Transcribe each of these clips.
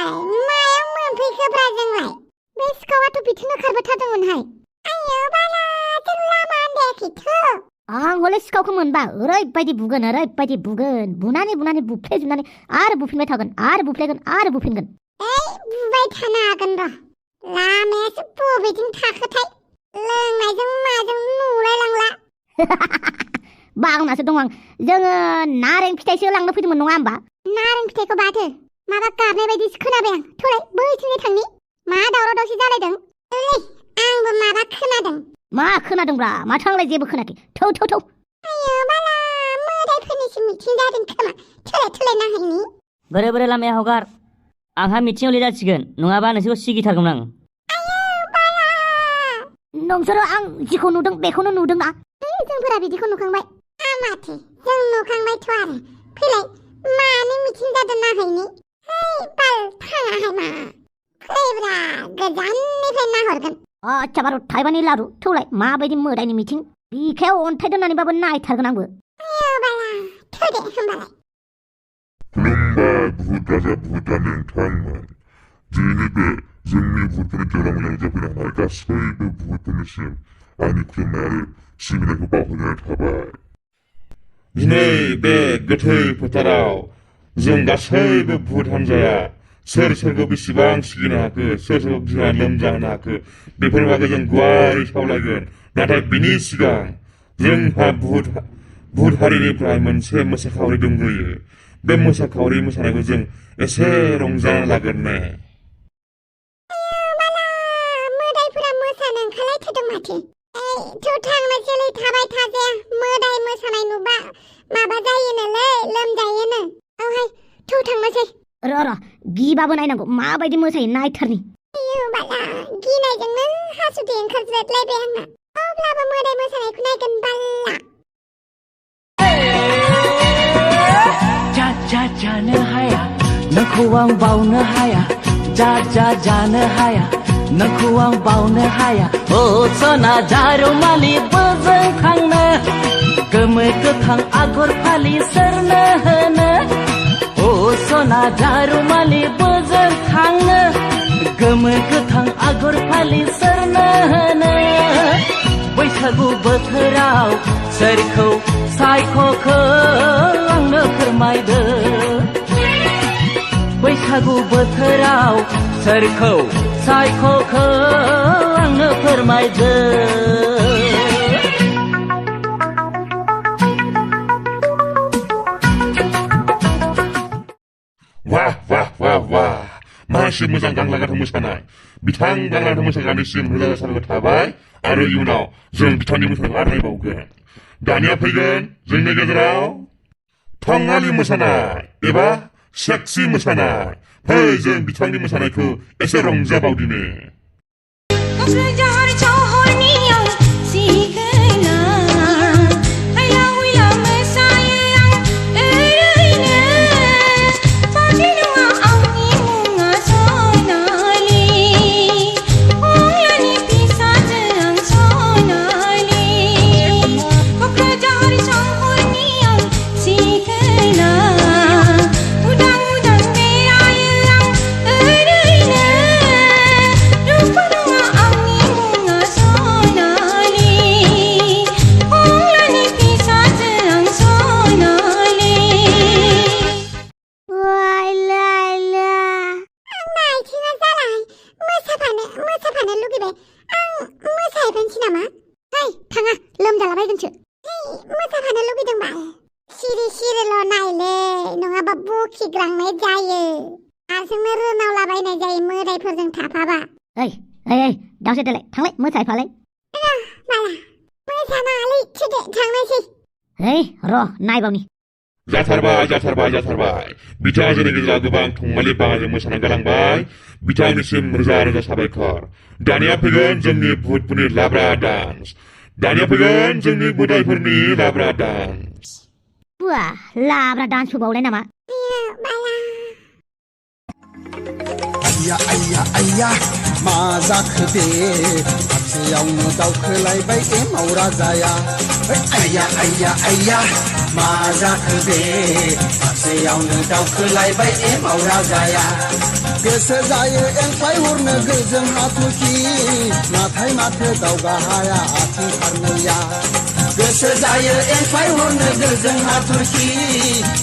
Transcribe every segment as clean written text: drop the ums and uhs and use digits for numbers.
मायाव मोनफैखोब्रा जोंलाय बे सिखावाथ' बिथिंनो खारबाय थादोंमोनहाय आयो बाला जों लामा आन्दायाखैथ' आं हले सिखावखौ मोनबा ओरैबायदि बुगोन बुनानै बुफ्लेजोबनानै आरो बुफिनबाय थागोन आरो बुफ्लेगोन आरो बुफिनगोन बुबाय थानो हागोन र' लामायासो बबेथिं थाखोथाय लोंनायजों माजों नुलायलांला बावनासो दं आं जोङो नारें फिथाइसो लांनो फैदोंमोन नङा होमबा नारें फिथाइखौ बाथो माबा गाबनाय बायदिसो खोनाबाय आं थौलाय बैथिंजाय थांनि मा दावराव दावसि जालायदों ओइ आंबो माबा खोनादों मा खोनादोंब्रा माथो आंलाय जेबो खोनायाखै थौ आयो बाला मोदायफोरनिसो मिथिं जादों खोमा थौलाय नाहैनि बोरै लामाया हगार आंहा मिथिङाव लेट जासिगोन नङाबा नोंसोरखौ सिगिथारगौमोन आं नोंसोरो आं जिखौ नुदों बेखौनो नुदों ना जोंफोरा बिदिखौ नुखांबाय माथो जों नुखांबायथ' आरो फैलाय मानि मिथिं जादों नाहैनि बाल थाङाहाय मा फैब्रा गोजाननिफ्राय नाहरगोन आच्छा बारु थाइबानि लारु थौलाय माबायदि मोदायनि मिथिं बिखायाव अन्थाइ दोननानैबाबो नायथारगोन आंबो बाला थौदे होमबालाय खुलुमबाय बुहुत राजा बुहुत रानि नोंथांमोन दिनै बे जोंनि बुहुतफोरनि गेवलां मोजां जाफैनो हानाय गासैबो बुहुतफोरनिसिम आंनि खुलुमनाय आरो सिबिनायखौ बावहरनाय थाबाय दिनै बे गोथै फोथाराव जों गासैबो बुहुत हान्जाया सोरखौ बेसेबां सिगिनो हाखो सोरखौ गिना लोमजाहोनो हाखो बेफोरनि बागै जों गुवारै सावरायगोन नाथाय बिनि सिगां जोंहा बुहुत हारिनिफ्राय मोनसे मोसाखावरि दंग्रोयो बे मोसाखावरि मोसानायखौ जों एसे रंजाना लागोन ने मोदायफोरा मोसानो ओंखारलायथारदों माथो थ' थांनोसैलै थाबाय थाजाया मोदाय मोसानाय नुबा माबा जायोनोलै लोमजायोनो औहाय थ' थांनोसै र' गिबाबो नायनांगौ माबायदि मोसायो नायथारनि बाला गिनायजोंनो हासुदै ओंखारज्रेदलायबाय आंना अब्लाबो मोदाय मोसानायखौ नायगोन बाल्ला जा जानो हाया नोंखौ आं बावनो हाया जा जानो हाया नोंखौ आं बावनो हाया ओ सना जारुमालि बोजों थांनो गोमो गोथां आगर फालि सोरनो होनो ओ सना जारुमालि बोजों थांनो गोमो गोथां आगर फालि सोरनो होनो बैसागु बोथोराव सोरखौ सायख'खो आंनो फोरमायदो बैसागु बोथोराव सोरखौ सायख'खो आंनो फोरमायदो वाह मासे मोजां गांलागाथां मोसानाय बिथां गांलागाथां मोसाग्रानिसिम रोजा रोजा साबायखर थाबाय आरो इयुनाव जों बिथांनि मोसानायखौ आरो नायबावगोन दानिया फैगोन जोंनि गेजेराव थंगालि मोसानाय एबा सेक्सि मोसानाय फै जों बिथांनि मोसानायखौ एसे रंजाबावदिनि खिग्रांनाय जायो हारसिंनो रोनावलाबायनाय जायो मोदायफोरजों थाफाबा दावसे देलाय थांलाय मोसायफालाय बाला मोसानाङालै थुदे थांनोसै र' नायबावनि जाथारबाय बिथाङा जोंनि गेजेराव गोबां थंमालि बाङाइजों मोसानानै गालांबाय बिथांनिसिम रोजा रोजा साबायखर दानिया फैगोन जोंनि भुतफोरनि लाब्रा डान्स दानिया फैगोन जोंनि मोदायफोरनि लाब्रा डान्स लाब्रा डान्सबो बावलाय नामा बाला आइया मा जाखो दे खाथियावनो दावखोलायबाय एमाव राजाया आइया आइया आइया मा जाखो दे खाथियावनो दावखोलायबाय एमाव राजाया गोसो जायो एंख्लाय हरनो गोजों हाथरखि नाथाय माथो दावगा हाया आथिं फारनैया गोसो जायो एंख्लाय हरनो गोजों हाथरखि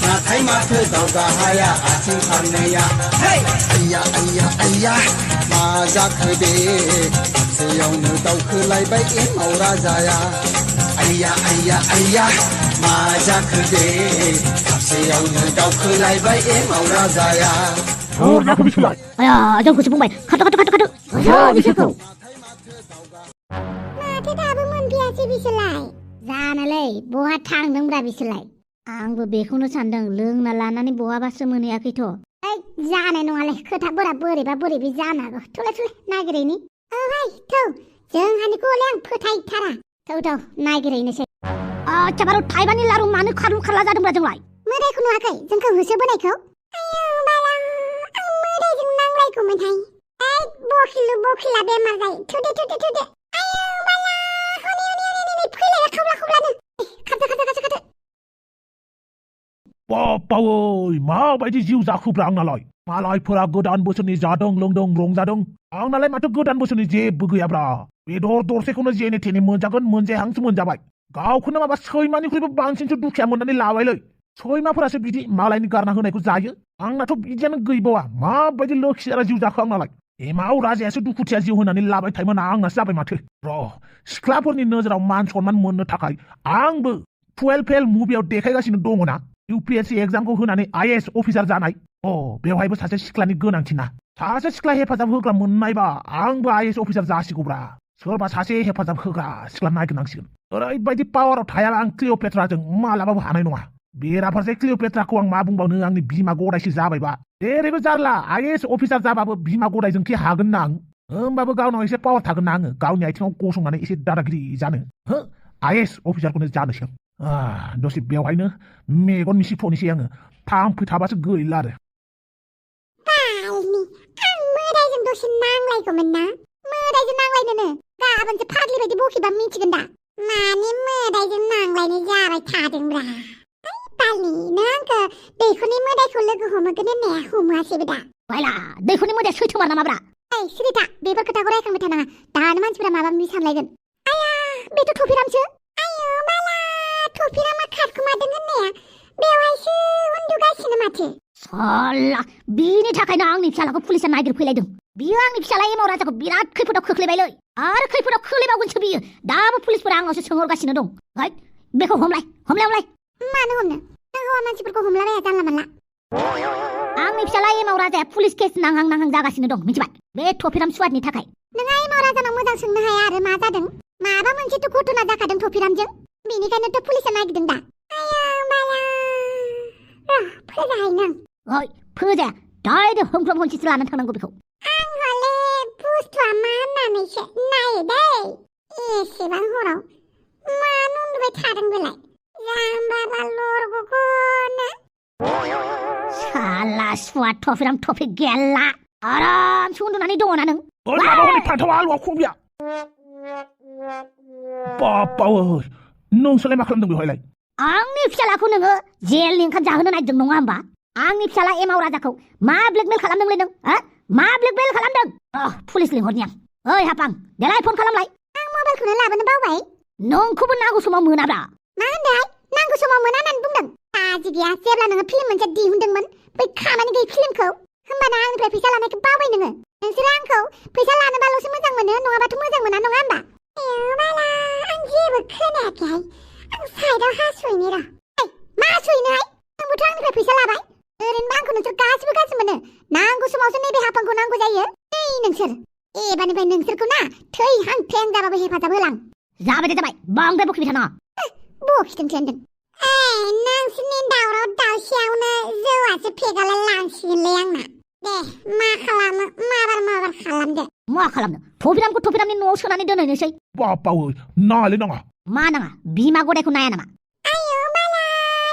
नाथाय माथो दावगा हाया आथिं फारनैया आइया आइया आइया मा जाखो दे खाथियावनो दावखोलायबाय एमाव राजाया आइया आइया आइया मा जाखो दे खाथियावनो दावखोलायबाय एमाव राजाया जाखो बिसोरलाय आया जोंखौसो बुंबाय खाथु खाथु खाथु खाथु ओहो बिसोरखौ माथो दाबो मोनफैयासै बिसोरलाय जानोलै बहा थांदोंब्रा बिसोरलाय आंबो बेखौनो सानदों लोंना लानानै बहाबासो मोनहैयाखैथ' ओइ जानाय नङालै खोथाफोरा बोरैबा बोरैबि जानो हागौ थुलाय थुलाय नागिरहैनि ओइ थौ जोंहानिखौ हले आं फोथायथारा थौ नागिरहैनोसै आच्छा बारु थाइबानि लारु मानो खारु खारला जादोंब्रा जोंलाय मोदायखौ नुवाखै जोंखौ होसोबोनायखौ आयौ बाला आं मोदायजों नांलायगौमोनहाय ओइ बखिलु बखिला बेमार जायो थुदे आयौ बाला हनै फैलाय खावला खावलानो खारदो बावै माबायदि जिउ जाखोब्रा आंनालाय मालायफोरा गोदान बोसोरनि जादों लोंदों रंजादों आंनालाय माथो गोदान बोसोरनि जेबो गैयाब्रा बेदर दरसेखौनो जेने थेने मोनजागोन मोनजाहांसो मोनजाबाय गावखौनो माबा सैमानिख्रुइबो बांसिनसो दुखिया मोननानै लाबायलै सैमाफोरासो बिदि मालायनि गारना होनायखौ जायो आंनाथ' बिदियानो गैबावा माबायदि लोखिसारा जिउ जाखो आंनालाय एमाव राजायासो दुखुथिया जिउ होनानै लाबाय थायोमोन आंनासो जाबाय माथो र' सिख्लाफोरनि नोजोराव मान सनमान मोननो थाखाय आंबो 12 फेल मुभियाव देखायगासिनो दङना UPSC एग्जामखौ होनानै IAS अफिसार जानाय बेवहायबो सासे सिख्लानि गोनांथिना सासे सिख्ला हेफाजाब होग्रा मोननायबा आंबो IAS अफिसार जासिगौब्रा सोरबा सासे हेफाजाब होग्रा सिख्ला नागिरनांसिगोन ओरैबायदि पावाराव थायाबा आं क्लिअपेट्राजों मालाबाबो हानाय नङा बेराफारसे क्लिअपेट्राखौ आं मा बुंबावनो आंनि बिमा गदायसो जाबायबा जेरैबो जारला IAS अफिसार जाबाबो बिमा गदायजोंखि हागोन ना आं होमबाबो गावनाव एसे पावार थागोन ना आङो गावनि आथिङाव गसंनानै एसे दादागिरि जानो IAS अफिसारखौनो जानोसै आं दसे बेवहायनो मेगन मिसिथ'नोसै आङो थांफै थाबासो गैला आरो बालनि आं मोदायजों दसे नांलायगौमोन ना मोदायजों नांलायनोनो गाबोनसो फाग्लि बायदि बखिबा मिथिगोन दा माने मोदायजों नांलायनाय जाबाय थादोंब्रा बालनि नों आंखौ दैखरनि मोदायखौ लोगो हमगोन होननाया हमासैबो दा बायला दैखरनि मोदाया सैथोमार नामाब्रा ओइ सिरिथा बेफोर खोथाखौ रायखांबाय थानाङा दानो मानसिफोरा माबा माबि सानलायगोन आया बेथ' थफिरामसो आयौ बाला थफिरामा खारखोमादों होननाया बेवहायसो उन्दुगासिनो माथो साला बिनि थाखायनो आंनि फिसालाखौ पुलिसा नागिरफैलायदों बियो आंनि फिसाला एमाव राजाखौ बिराद खैफोदाव खोख्लैबायलै आरो खैफोदाव खोख्लैबावगोनसो बियो दाबो पुलिसफोरा आंनावसो सोंहरगासिनो दं बेखौ हमलाय मानो हमनो नों हौवा मानसिफोरखौ हमलाबाया जानला मोनला आंनि फिसाला एमाव राजाया पुलिस केस नांहां जागासिनो दं मिथिबाय बे थफिराम सुवादनि थाखाय नोंहा एमाव राजानाव मोजां सोंनो हाया आरो मा जादों माबा मोनसेथ' घटना जाखादों थफिरामजों बेनिखायनोथ' पुलिसा नागिरदों दा आया बाला फोजाहैनो ओइ फोजाया डाइरेक्ट होंफ्रोम होनसिसो लानानै थांनांगौ बेखौ आं हले बुस्थुआ मा होननानैसो नायो दै एसेबां हराव मानो उन्दुबाय थादों बेलाय जाम्बाबा लरग'गोनो साला सुवाद थफिराम थफि गेला आरामसो उन्दुनानै दङना नों माबा हनै फान्थाव आलुआ खबिया बावै नोंसोरलाय मा खालामदों बेवहायलाय आंनि फिसालाखौ नोङो जेलनि ओंखाम जाहोनो नागिरदों नङा होमबा आंनि फिसाला एमाव राजाखौ मा ब्लेकमेल खालामदोंलै नों मा ब्लेकमेल खालामदों पुलिस लिंहरनि आं ओइ हापां देलाय फन खालामलाय आं मबाइलखौनो लाबोनो बावबाय नोंखौबो नांगौ समाव मोनाब्रा मा होनदों नांगौ समाव मोना होननानै बुंदों बाजि गैया जेब्ला नोङो फिल्म मोनसे दिहुनदोंमोन बै खामानि गैयै फिल्मखौ होमबाना आंनिफ्राय फैसा लानायखौ बावबाय नोंसोरो आंखौ फैसा लानोबाल'सो मोजां मोनो नङाबाथ' मोजां मोना नङा होमबा बाला आं जेबो खोनायाखैहाय आं साइडआव हासुयैनि र' मा हासुयैनोहाय नोंबोथ' आंनिफ्राय फैसा लाबाय ओरैनोबा आंखौ नोंसोर गासिबो गाज्रि मोनो नांगौ समावसो नैबे हापांखौ नांगौ जायो नोंसोर एबारनिफ्राय नोंसोरखौ ना थैहां थैहां जाबाबो हेफाजाब होलां जाबाय बांद्राय बखिबाय थानाङा बखिदोंसो होनदों नोंसोरनि दावराव दावसियावनो जौआसो फेगाला लांसिगोनलै आंना दे मा खालामो माबार खालामदो मा खालामनो थफिरामखौ थफिरामनि न'आव सोनानै दोनहैनोसै बावै नाङालै नाङा मा नाङा बिमा गदायखौ नाया नामा आयौ बाला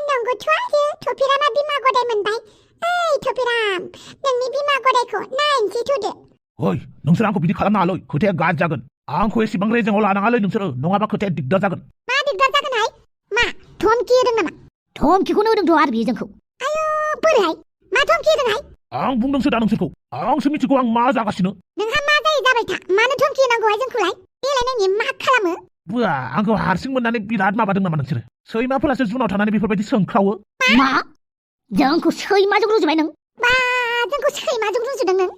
नंगौथ' आरो थफिरामा बिमा गदाय मोनबाय ओइ थफिराम नोंनि बिमा गदायखौ नायनोसै थुदो ओइ नोंसोर आंखौ बिदि खालामनाङालै खोथाया गाज्रि जागोन आंखौ एसेबां रेजेङाव लानाङालै नोंसोरो नङाबा खोथाया दिगदार जागोन मा दिगदार जागोनहाय मा धमकी होदों नामा धमकिखौनो होदोंथ' आरो बियो जोंखौ आयौ बोरैहाय मा धमकी होदोंहाय आं बुंदोंसो दा नोंसोरखौ आंसो मिथिगौ आं मा जागासिनो नोंहा मा जायो जाबाय था मानो धमकी होनांगौहाय जोंखौलाय देलाय नायनि मा खालामो बुआ आंखौ हारसिं मोननानै बिराद माबादों नामा नोंसोरो सैमाफोरासो जुनाव थानानै बेफोरबायदि सोंख्रावो मा जोंखौ सैमाजों रुजुबाय नों बा जोंखौ सैमाजों रुजुदों नों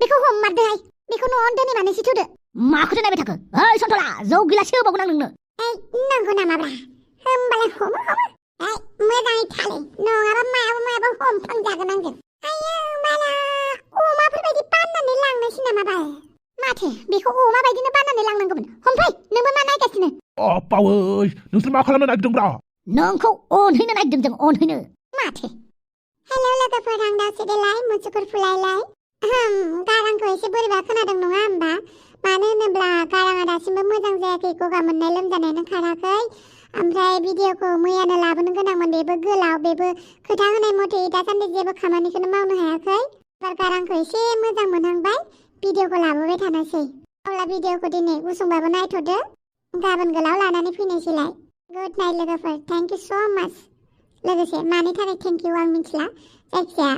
बेखौ हममारदोहाय बेखौ न'आवनो दोनैमानोसो थुदो माखौथो नायबाय थाखो ओइ सन्थला जौ गिलाससे होबावगोन आं नोंनो नंगौ नामाब्रा होमबालाय हमो मोजाङै थालै नङाबा मायाबा हमफ्रांजागोन आंजों आयौ माला अमाफोरबायदि बाननानै लांनोसै नामा बाल माथो बेखौ अमा बायदिनो बाननानै लांनांगौमोन हमफै नोंबो मा नायगासिनो बावै नोंसोर मा खालामनो नागिरदोंब्रा नोंखौ अनहैनो नागिरदों जों अनहैनो माथो हेलौ लोगोफोर आं दावसेदेलाय मुसुगुर फुलायलाय गारांखौ एसे बोरैबा खोनादों नङा होमबा मानो होनोब्ला गाराङा दासिमबो मोजां जायाखै गगा मोननाय लोमजानायानो खाराखै ओमफ्राय भिडिअखौ मैयानो लाबोनो गोनांमोन बेबो गोलाव बेबो खोथा होनाय मथे दासान्दि जेबो खामानिखौनो मावनो हायाखै एबार गारांखौ एसे मोजां मोनहांबाय भिडिअखौ लाबोबाय थानोसै अब्ला भिडिअखौ दिनै गुसुंबाबो नायथ'दो गाबोन गोलाव लानानै फैनोसैलाय गुड नाइट लोगोफोर थेंक इउ स' माच लोगोसे मानि थाखाय थेंक इउ आं मिथिला जायखिजाया